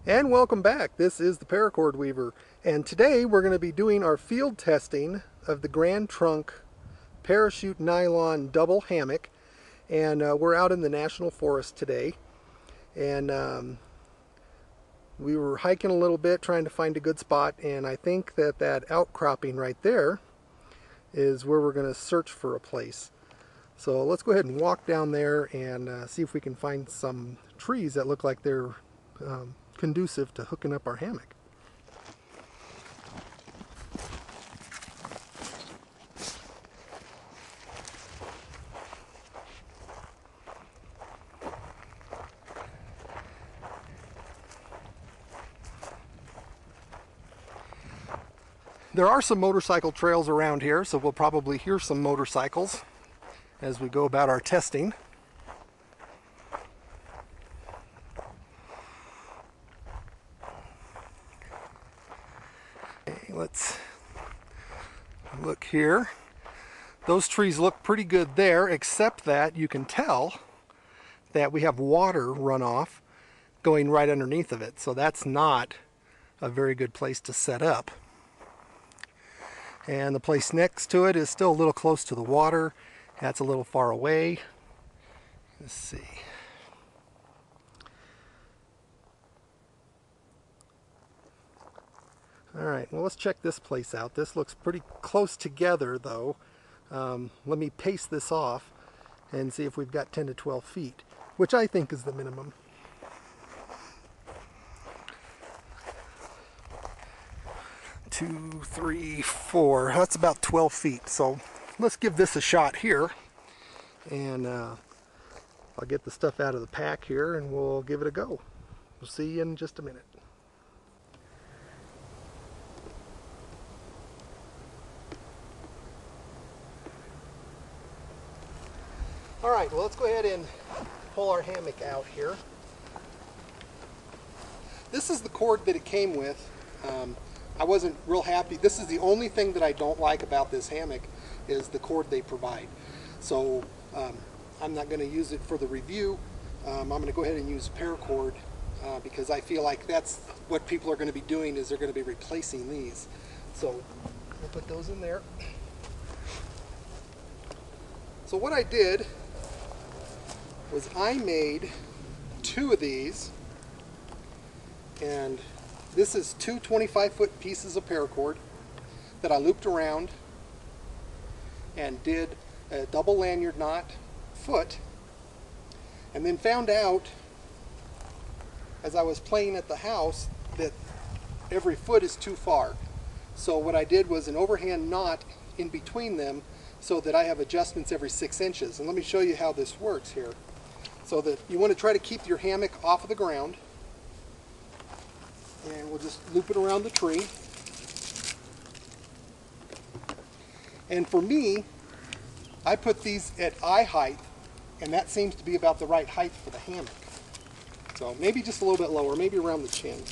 And welcome back. This is the Paracord Weaver, and today we're going to be doing our field testing of the Grand Trunk Parachute Nylon Double Hammock. And we're out in the National Forest today, and we were hiking a little bit trying to find a good spot, and I think that outcropping right there is where we're going to search for a place. So let's go ahead and walk down there and see if we can find some trees that look like they're conducive to hooking up our hammock. There are some motorcycle trails around here, so we'll probably hear some motorcycles as we go about our testing. Let's look here. Those trees look pretty good there, except that you can tell that we have water runoff going right underneath of it. So that's not a very good place to set up. And the place next to it is still a little close to the water. That's a little far away. Let's see. Alright, well, let's check this place out. This looks pretty close together, though. Let me pace this off and see if we've got 10 to 12 feet, which I think is the minimum. Two, three, four. That's about 12 feet. So let's give this a shot here. And I'll get the stuff out of the pack here and we'll give it a go. We'll see you in just a minute. Alright, well, let's go ahead and pull our hammock out here. This is the cord that it came with. I wasn't real happy. This is the only thing that I don't like about this hammock is the cord they provide. So I'm not going to use it for the review. I'm going to go ahead and use Paracord because I feel like that's what people are going to be doing, is they're going to be replacing these. So we'll put those in there. So what I did was I made two of these, and this is two 25-foot pieces of paracord that I looped around and did a double lanyard knot foot, and then found out as I was playing at the house that every foot is too far. So what I did was an overhand knot in between them so that I have adjustments every 6 inches. And let me show you how this works here. So that you want to try to keep your hammock off of the ground. And we'll just loop it around the tree. And for me, I put these at eye height, and that seems to be about the right height for the hammock. So maybe just a little bit lower, maybe around the chin.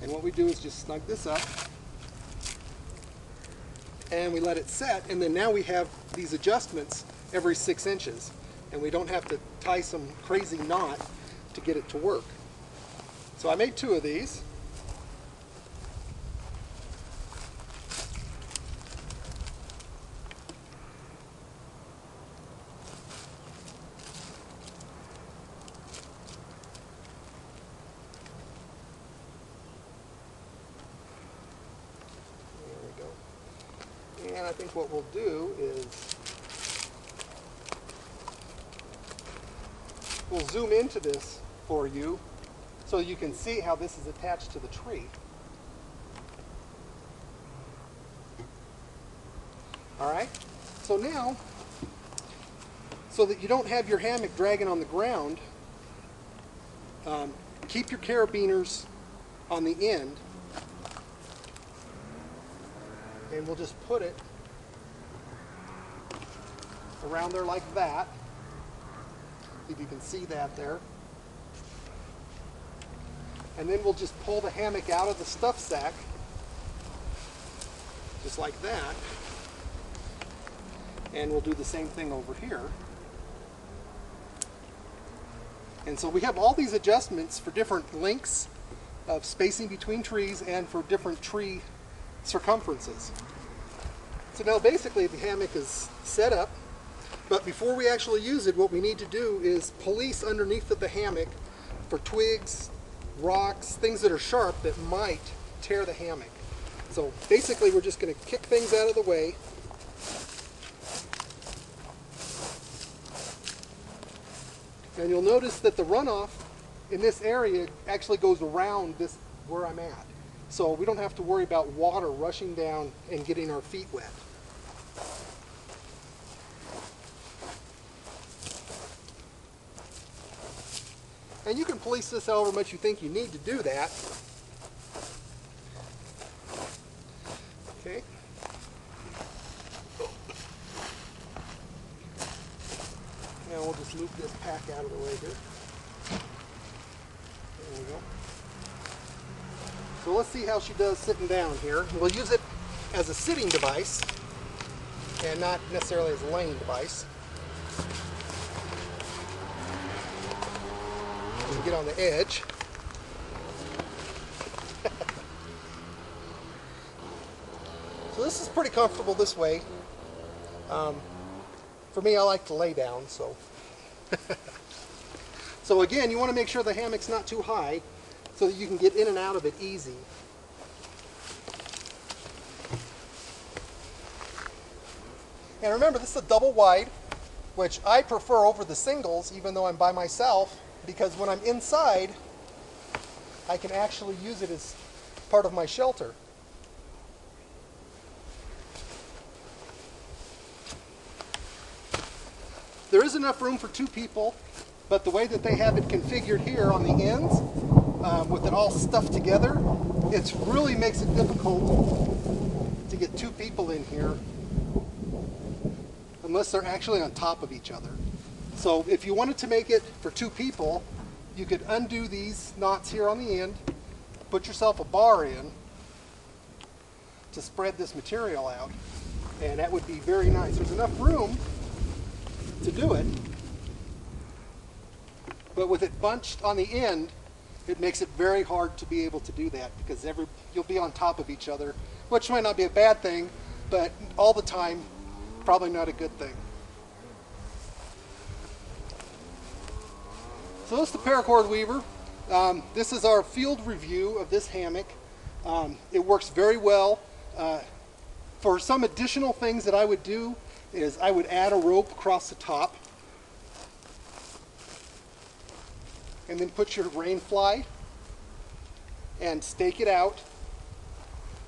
And what we do is just snug this up. And we let it set, and then now we have these adjustments every 6 inches, and we don't have to tie some crazy knot to get it to work. So I made two of these. And I think what we'll do is we'll zoom into this for you so you can see how this is attached to the tree. Alright, so now, so that you don't have your hammock dragging on the ground, keep your carabiners on the end, and we'll just put it around there like that. If you can see that there. And then we'll just pull the hammock out of the stuff sack, just like that. And we'll do the same thing over here. And so we have all these adjustments for different lengths of spacing between trees and for different tree circumferences. So now basically the hammock is set up, but before we actually use it, what we need to do is police underneath of the hammock for twigs, rocks, things that are sharp that might tear the hammock. So basically we're just going to kick things out of the way. And you'll notice that the runoff in this area actually goes around this where I'm at. So we don't have to worry about water rushing down and getting our feet wet. And you can police this however much you think you need to do that. Okay. Now we'll just move this pack out of the way here. There we go. So let's see how she does sitting down here. We'll use it as a sitting device and not necessarily as a laying device. We'll get on the edge. So this is pretty comfortable this way. For me, I like to lay down, so. So again, you want to make sure the hammock's not too high so that you can get in and out of it easy. And remember, this is a double wide, which I prefer over the singles, even though I'm by myself, because when I'm inside, I can actually use it as part of my shelter. There is enough room for 2 people, but the way that they have it configured here on the ends, with it all stuffed together, it really makes it difficult to get 2 people in here unless they're actually on top of each other. So if you wanted to make it for 2 people, you could undo these knots here on the end, put yourself a bar in to spread this material out, and that would be very nice. There's enough room to do it, but with it bunched on the end, it makes it very hard to be able to do that because you'll be on top of each other, which might not be a bad thing, but all the time, probably not a good thing. So this is the Paracord weaver. This is our field review of this hammock. It works very well. For some additional things that I would do is I would add a rope across the top and then put your rain fly and stake it out,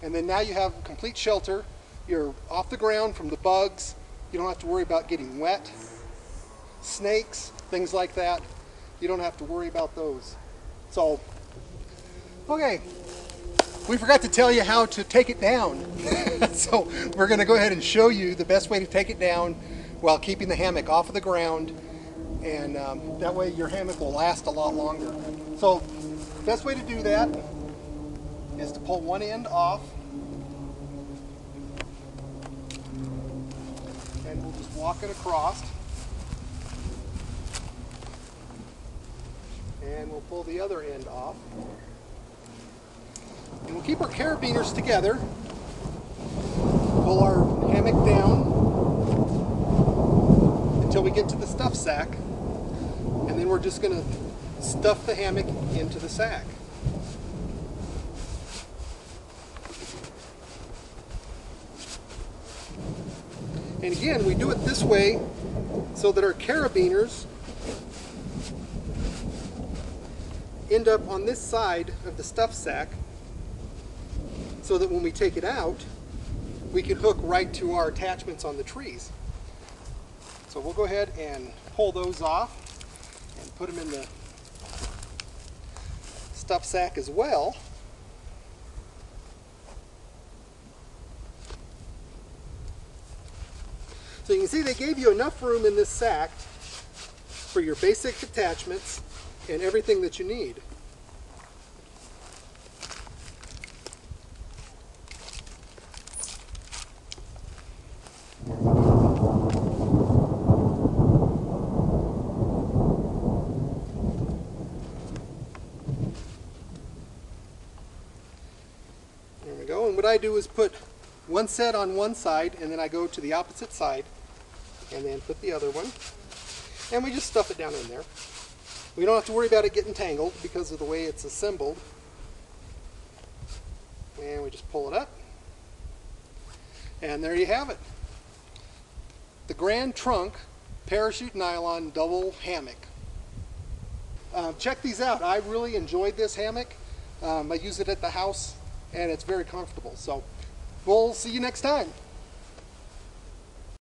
and then now you have complete shelter. You're off the ground from the bugs. You don't have to worry about getting wet. Snakes, things like that, you don't have to worry about those. So, okay, we forgot to tell you how to take it down. So we're going to go ahead and show you the best way to take it down while keeping the hammock off of the ground, and that way your hammock will last a lot longer. So the best way to do that is to pull one end off, and we'll just walk it across, and we'll pull the other end off. And we'll keep our carabiners together, pull our hammock down until we get to the stuff sack, and then we're just going to stuff the hammock into the sack. And again, we do it this way so that our carabiners end up on this side of the stuff sack, so that when we take it out, we can hook right to our attachments on the trees. So we'll go ahead and pull those off and put them in the stuff sack as well. So you can see they gave you enough room in this sack for your basic attachments and everything that you need. I do is put one set on one side, and then I go to the opposite side, and then put the other one. And we just stuff it down in there. We don't have to worry about it getting tangled because of the way it's assembled. And we just pull it up. And there you have it. The Grand Trunk Parachute Nylon Double Hammock. Check these out. I really enjoyed this hammock. I use it at the house and it's very comfortable. So we'll see you next time.